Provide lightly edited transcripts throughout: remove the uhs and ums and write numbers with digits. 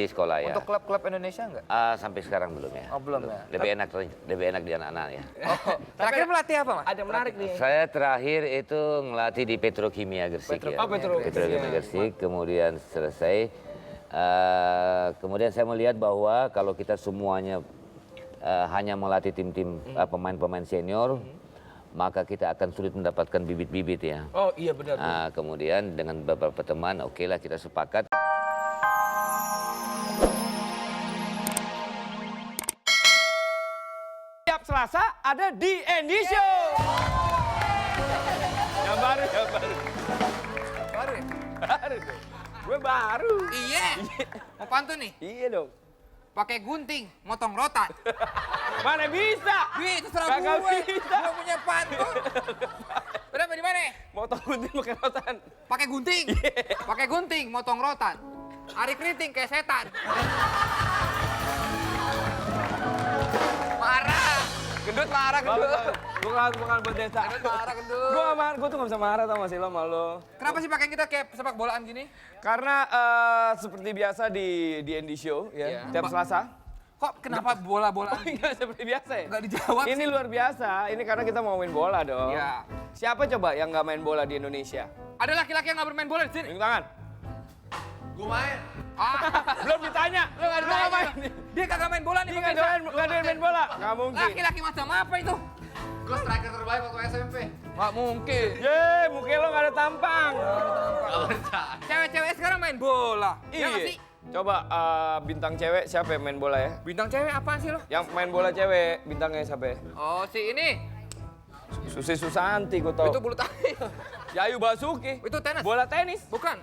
sekolah ya. Untuk klub-klub Indonesia enggak? Sampai sekarang belum ya. Oh, belum ya. Lebih enak di anak-anak ya. Oh, terakhir melatih apa, Mas? Ada menarik nih. Saya terakhir itu ngelatih di Petrokimia Gresik ya. Petrokimia Gresik, kemudian selesai. Kemudian saya melihat bahwa kalau kita semuanya hanya melatih tim-tim pemain-pemain senior, maka kita akan sulit mendapatkan bibit-bibit ya. Oh iya benar. Kemudian dengan beberapa teman, oke lah kita sepakat. Tiap Selasa ada di Andy Show. Yang baru. Baru ya? Baru dong. Gue baru. Iya. Mau pantun nih? Iya dong. Pakai gunting, motong rotan. Mana bisa? Wih, terserah Kagak gue. bisa. Gue punya pantun. Berapa di mana? Motong gunting pakai rotan. Pakai gunting. Pakai gunting, motong rotan. Ari keriting kayak setan. Marah. Gendut marah, gendut. Bukan buat desa. Gendut marah, gendut. Gue tuh gak bisa marah tau gak sih lo sama lo. Kenapa sih pakai kita kayak sepak bolaan gini? Karena seperti biasa di Andy Show ya, Iya. tiap Selasa. Kok kenapa bola-bolaan? Enggak seperti biasa ya? Nggak dijawab Ini sih. luar biasa, ini karena kita mau main bola dong. Iya. Siapa coba yang nggak main bola di Indonesia? Ada laki-laki yang nggak bermain bola di sini? Tunjuk tangan. Gue main. Ah, Belum ditanya. lu nggak Lu ditanya. nggak main. Dia kagak main bola nih. Dia nggak doyan main bola. Nggak mungkin. Laki-laki macam apa itu? Gue striker terbaik waktu SMP. Nggak mungkin. Ye, muka lo nggak ada tampang. Cewek-cewek sekarang main bola. Iya nggak sih? Coba bintang cewek siapa yang main bola ya? Bintang cewek apaan sih lo? Yang main bola cewek, bintangnya siapa ya? Oh, si ini. Susi Susanti, gue tau. Itu bulu tangkis. Yayu Basuki. Itu tenis. Bola tenis. Bukan.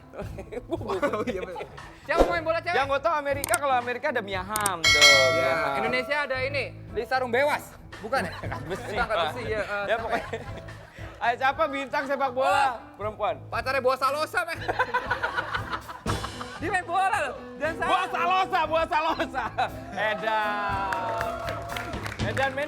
Bukan. Iya, bener. Siapa main bola cewek? Yang gue tau Amerika, kalau Amerika ada Mia Hamm tuh. Ya, Mia Hamm. Indonesia ada ini. Lisa Rumbewas. Bukan ya? Besi. Itu angkat besi, ya. Ya Siapa pokoknya. Ayo siapa bintang sepak bola? Perempuan. Pacarnya Boa Salosa, men. Dia main bola loh. Jangan salah. Buah Salosa. Edan men.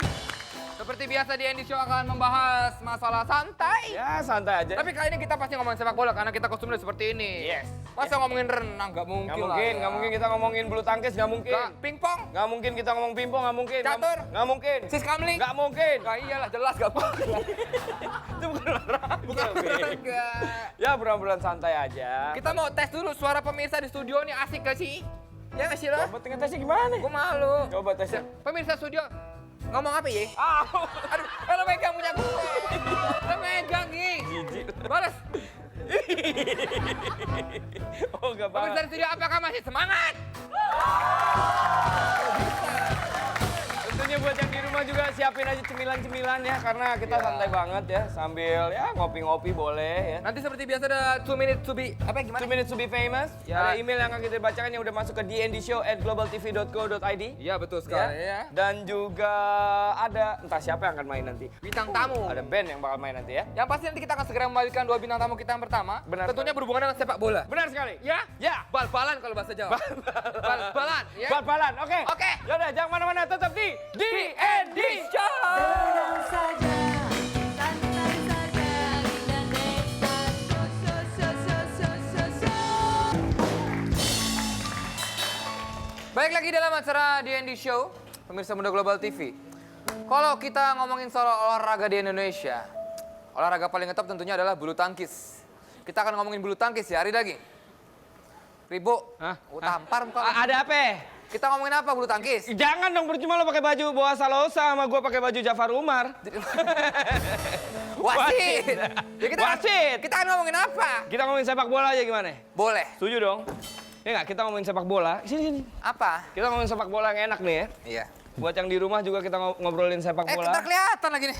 Seperti biasa di Andy Show akan membahas masalah santai. Ya santai aja. Tapi kali ini kita pasti ngomongin sepak bola karena kita kostumnya seperti ini. Yes. Masa ngomongin renang? Nggak mungkin lah. Nggak mungkin kita ngomongin bulu tangkis, nggak mungkin. Nggak, pingpong? Nggak mungkin kita ngomong pingpong, nggak mungkin. Catur? Nggak mungkin. Sis kamling? Nggak mungkin. Nggak, iyalah jelas nggak mungkin. Itu bukan olahraga. Bukan Bing. olahraga. Ya beran-beran santai aja. Kita mau tes dulu suara pemirsa di studio nih, asik gak sih? Ya nggak sih lo? Coba tinggal tesnya gimana? Gue malu. Coba tesnya. Pemirsa studio ngomong apa ya? Aduh, lo megang punya gue. Lo megang, Gi. Jijik. Balas. Oh nggak Pemirsa banget. di studio apakah masih semangat? Tentunya buat yang di rumah juga siapin aja cemilan-cemilan ya, karena kita santai banget ya, sambil ya ngopi-ngopi boleh ya. Nanti seperti biasa ada 2 minutes to be, apa gimana? 2 minutes to be famous. Ya. Ada email yang akan kita bacakan yang udah masuk ke dndshow@globaltv.co.id. Iya betul sekali ya. Dan juga ada entah siapa yang akan main nanti. Bintang tamu. Ada band yang bakal main nanti ya. Yang pasti nanti kita akan segera membagikan 2 bintang tamu kita yang pertama. Benar Tentunya sekali. berhubungan dengan sepak bola. Benar sekali. Ya? Ya. Bal-balan kalau bahasa Jawa. Bal-balan, ya? Bal-balan, oke. Oke. Yaudah, jangan mana-mana, tetap di D&D Show. Tenang saja, santai saja, Indonesia, so. Baik lagi dalam acara D&D Show, pemirsa Muda Global TV. Kalau kita ngomongin soal olahraga di Indonesia, olahraga paling ngetop tentunya adalah bulu tangkis. Kita akan ngomongin bulu tangkis ya, hari lagi. Ribu, tampar muka. Ada apa? Kita ngomongin apa bulu tangkis? Jangan dong, percuma lo pakai baju Boa Salosa sama gue pakai baju Jafar Umar. Wasit. Ya Wasit. Kita akan ngomongin apa? Kita ngomongin sepak bola aja gimana? Boleh. Setuju dong? Ya nggak, kita ngomongin sepak bola. Sini. Apa? Kita ngomongin sepak bola yang enak nih ya. Iya. Buat yang di rumah juga kita ngobrolin sepak bola. Kita kelihatan lagi nih.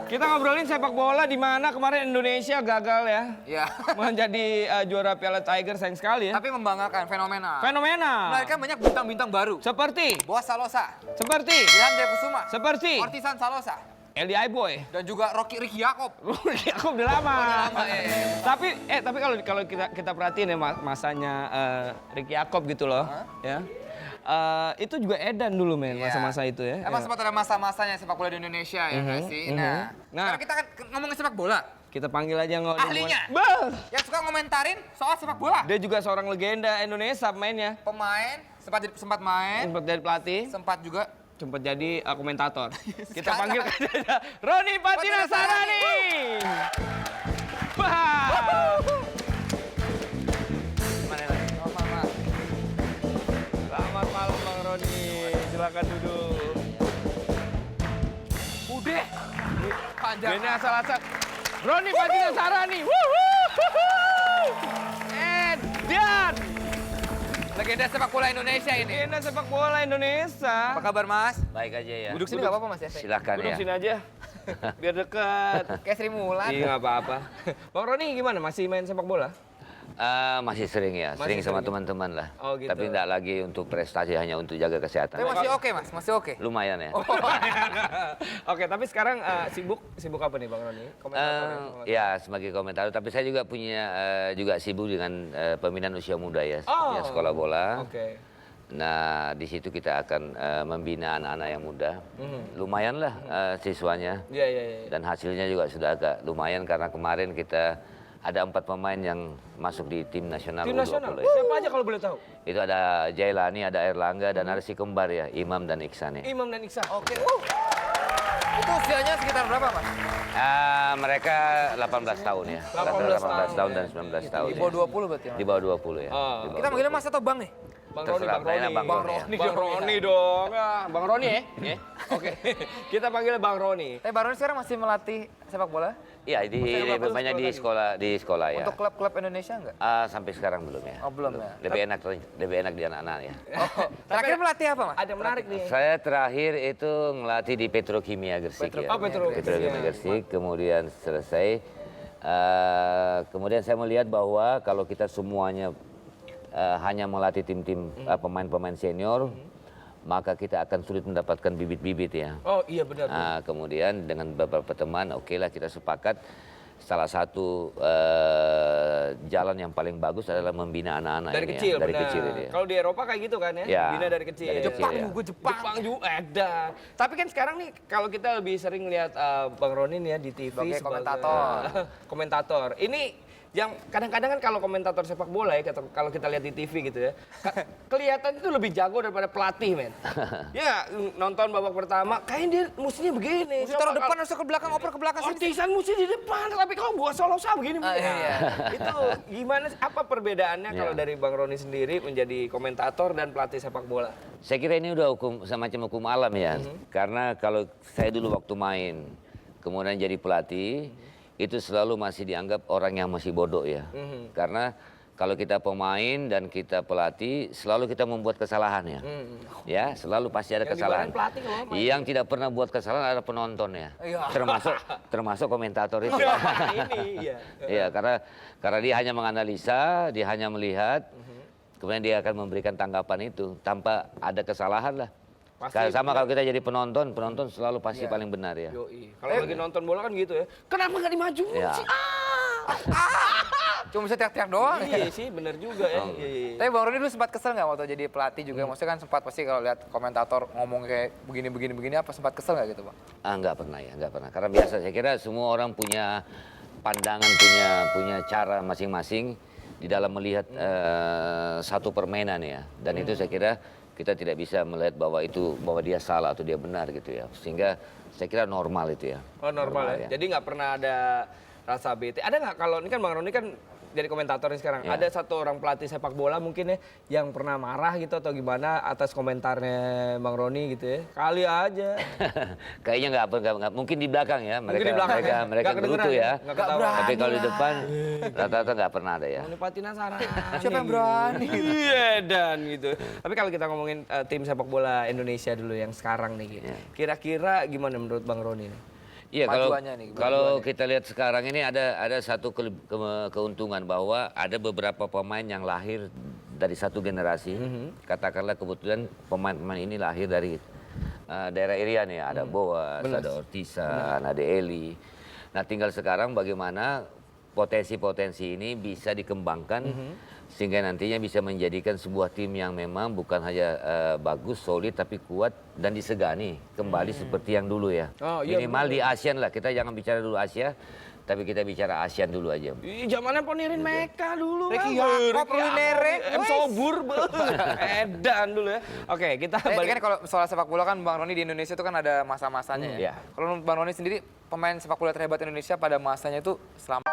Kita ngobrolin sepak bola di mana kemarin Indonesia gagal ya. Iya. Menjadi juara Piala Tiger, sayang sekali ya. Tapi membanggakan, fenomenal. Fenomenal. Melahirkan banyak bintang-bintang baru. Seperti. Boa Salosa, Seperti. Ilham Jaya Kusuma, Seperti. Ortisan Salosa, LDI Boy. dan juga Ricky Yakob. Aku udah lama. Udah lama, ya. Tapi kalau kita perhatiin ya masanya Ricky Yakob gitu loh, ya. Itu juga edan dulu men, Iya. masa-masa itu ya. Emang sempat ada masa-masanya sepak bola di Indonesia ya nggak sih? Nah, Nah. karena kita kan ngomongin sepak bola. Kita panggil aja nggak? Ahlinya? Bah! Yang suka ngomentarin soal sepak bola. Dia juga seorang legenda Indonesia mainnya. Pemain, sempat main, Sempat jadi pelatih, sempat juga sempat jadi komentator. Kita Sekarang. panggil aja Roni Patinasarani. Wah! Gimana lagi? Oh, mama. Selamat malam Bang Roni. Silakan duduk. Udah. Panjang. Ini asal-asal. Roni Patinasarani. Wuhu! Edan. Legenda sepak bola Indonesia ini. Legenda sepak bola Indonesia. Apa kabar Mas? Baik aja ya. Duduk sini nggak apa-apa Mas ya? Silakan Duduk ya. sini aja. Biar dekat. Kayak Sri Mulat. Iya nggak apa-apa. Bang Roni gimana? Masih main sepak bola? Masih sering ya, Masih sering sama sering. teman-teman lah. Oh, gitu. Tapi tidak lagi untuk prestasi, hanya untuk jaga kesehatan. Tapi masih oke Mas, masih oke. Lumayan ya. Oke, tapi sekarang sibuk apa nih Bang Roni? Komentator. Ya sebagai komentator, tapi saya juga punya juga sibuk dengan pembinaan usia muda ya, Oh. ya sekolah bola. Oke. Nah di situ kita akan membina anak-anak yang muda. Lumayan lah siswanya. Iya. Dan hasilnya juga sudah agak lumayan karena kemarin kita ada 4 pemain yang masuk di tim nasional Tim U20 nasional. ya. Siapa aja kalau boleh tahu? Itu ada Jailani, ada Erlangga, dan ada si kembar ya, Imam dan Iksan ya. Imam dan Iksan. Oke. Itu usianya sekitar berapa Mas? Mereka 18 tahun ya. 18 tahun dan 19 tahun. Di ya. bawah 20 berarti Mas? Di bawah 20 ya. Oh. Di bawah Kita manggilnya Mas atau Bang nih? Bang Roni, Terserah, Bang Roni. kayaknya Bang Roni ya. Bang Roni dong. Ah, Bang Roni ya? Oke. Kita panggilnya Bang Roni. Tapi Bang Roni sekarang masih melatih sepak bola? Iya, banyak di sekolah ya. Untuk klub-klub Indonesia enggak? Sampai sekarang belum ya. Oh, belum ya. Lebih enak di anak-anak ya. Oh, terakhir melatih apa Mas? Ada menarik nih. Saya terakhir itu ngelatih di Petrokimia Gresik ya. Petrokimia Gresik, kemudian selesai. Kemudian saya melihat bahwa kalau kita semuanya hanya melatih tim-tim pemain-pemain senior, maka kita akan sulit mendapatkan bibit-bibit ya. Oh iya benar. Nah, kemudian dengan beberapa teman, oke lah kita sepakat salah satu jalan yang paling bagus adalah membina anak-anak Dari ini kecil, ya. Dari benar. kecil ini. Ya. Kalau di Eropa kayak gitu kan ya, Ya, bina dari kecil. dari kecil, Jepang ya. juga, Jepang. Jepang juga ada. Tapi kan sekarang nih kalau kita lebih sering lihat Bang Roni nih ya di TV Sebagai komentator. komentator. Ini yang kadang-kadang kan kalau komentator sepak bola ya, kalau kita lihat di TV gitu ya, kelihatan itu lebih jago daripada pelatih, men. Ya nonton babak pertama, kayaknya dia mustinya begini. Mesti taruh depan, harus ke belakang, oper ke belakang. Ortisan mesti di depan, tapi kalau buat solosa begini. Iya. Itu gimana? Apa perbedaannya kalau dari Bang Roni sendiri menjadi komentator dan pelatih sepak bola? Saya kira ini udah semacam hukum alam ya. Karena kalau saya dulu waktu main, kemudian jadi pelatih, itu selalu masih dianggap orang yang masih bodoh ya. Karena kalau kita pemain dan kita pelatih, selalu kita membuat kesalahan ya. Ya, selalu pasti ada Yang kesalahan. dimarahin pelatih kalau apa? Yang tidak pernah buat kesalahan ada penonton ya. Iya. Termasuk komentator itu. Ini iya. Iya, karena dia hanya menganalisa, dia hanya melihat, kemudian dia akan memberikan tanggapan itu tanpa ada kesalahan lah. Pasti Sama kalau kita jadi penonton selalu pasti paling benar ya. Yoi. Kalau lagi nonton bola kan gitu ya. Kenapa nggak dimajuin Ya. sih? Cuma bisa teriak-teriak doang. Iya sih, bener juga ya. Iya. Tapi Bang Roni dulu sempat kesel nggak waktu jadi pelatih juga? Maksudnya kan sempat pasti kalau lihat komentator ngomong kayak begini apa sempat kesel nggak gitu Bang? Nggak pernah ya, nggak pernah. Karena biasa saya kira semua orang punya pandangan, punya cara masing-masing di dalam melihat satu permainan ya. Dan itu saya kira kita tidak bisa melihat bahwa dia salah atau dia benar gitu ya. Sehingga saya kira normal itu ya. Oh normal ya. Jadi nggak pernah ada rasa bete. Ada nggak kalau ini kan Bang Roni kan jadi komentator nih sekarang. Ya. Ada satu orang pelatih sepak bola mungkin ya yang pernah marah gitu atau gimana atas komentarnya Bang Roni gitu ya. Kali aja. Kayaknya nggak mungkin di belakang ya. Mungkin di belakang ya. Mereka Nggak kedengeran gerutu ya. ya. Nggak ketahuan. Tapi kalau di depan rata-rata nggak pernah ada ya. Roni Patinasarani. Siapa yang berani? Iya dan gitu. Tapi kalau kita ngomongin tim sepak bola Indonesia dulu yang sekarang nih gitu. Kira-kira gimana menurut Bang Roni nih? Iya, Majuannya nih, kalau majuannya. kita lihat sekarang ini ada satu keuntungan bahwa ada beberapa pemain yang lahir dari satu generasi. Katakanlah kebetulan pemain-pemain ini lahir dari daerah Irian ya, ada Boas, ada Ortisan, ada Eli. Nah, tinggal sekarang bagaimana potensi-potensi ini bisa dikembangkan sehingga nantinya bisa menjadikan sebuah tim yang memang bukan hanya bagus, solid, tapi kuat dan disegani kembali seperti yang dulu ya. Oh, iya, Minimal di ASEAN lah, kita jangan bicara dulu Asia, tapi kita bicara ASEAN dulu aja. Ih, zamannya Ponirin Meka dulu Ricky kan. Yaakob, Ruli Nere, M Sobur, edan dulu ya. Oke, kita Tapi balik. kan kalau soal sepak bola kan Bang Roni di Indonesia itu kan ada masa-masanya ya. Iya. Kalau menurut Bang Roni sendiri pemain sepak bola terhebat Indonesia pada masanya itu selama